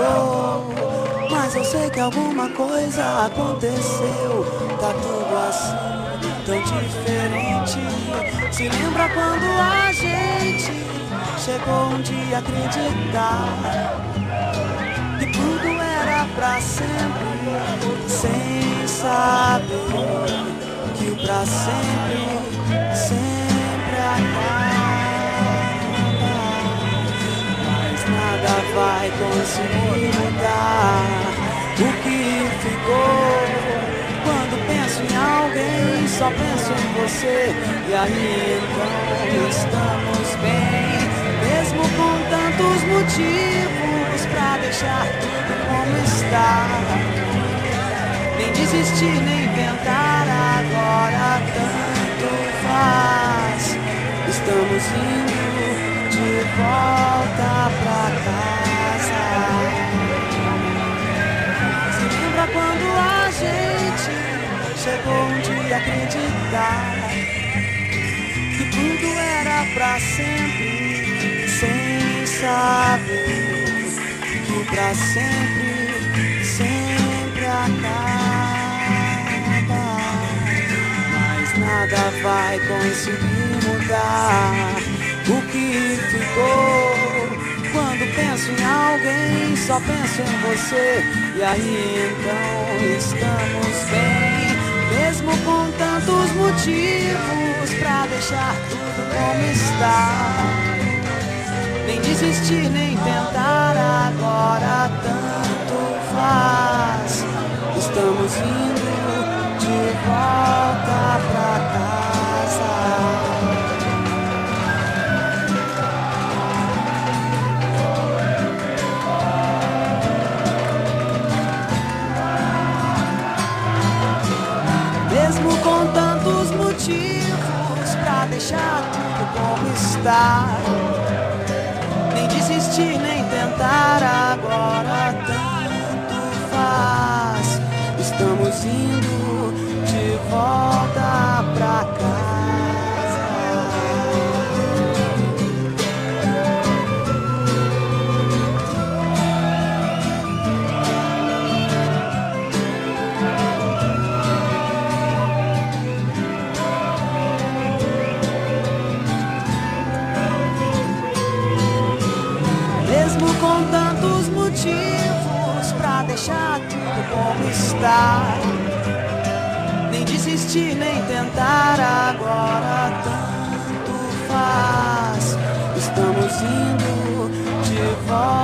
mudou, mas eu sei que alguma coisa aconteceu. Tá tudo assim, tão diferente. Se lembra quando a gente chegou um dia a acreditar que tudo era pra sempre, sem saber que o pra sempre, sempre acaba. Mas nada vai conseguir mudar o que ficou. Quando penso em alguém, só penso em você. E aí então estamos bem, mesmo com tantos motivos pra deixar tudo como está. Nem desistir, nem tentar, agora tanto faz. Estamos indo de volta pra casa. Se lembra quando a gente chegou um dia a acreditar que tudo era pra sempre, sem saber que o pra sempre, sempre acaba. Mas nada vai conseguir mudar o que ficou. Quando penso em alguém, só penso em você. E aí então estamos bem, mesmo com tantos motivos pra deixar tudo como está. Nem desistir, nem tentar, agora tanto faz. Estamos indo de volta pra casa. Mesmo com tantos motivos pra deixar tudo como está. Nem desistir, nem tentar, agora tanto faz. Estamos indo de volta pra casa. Mesmo com tantos motivos pra deixar tudo como está. Nem desistir, nem tentar, agora tanto faz. Estamos indo de volta.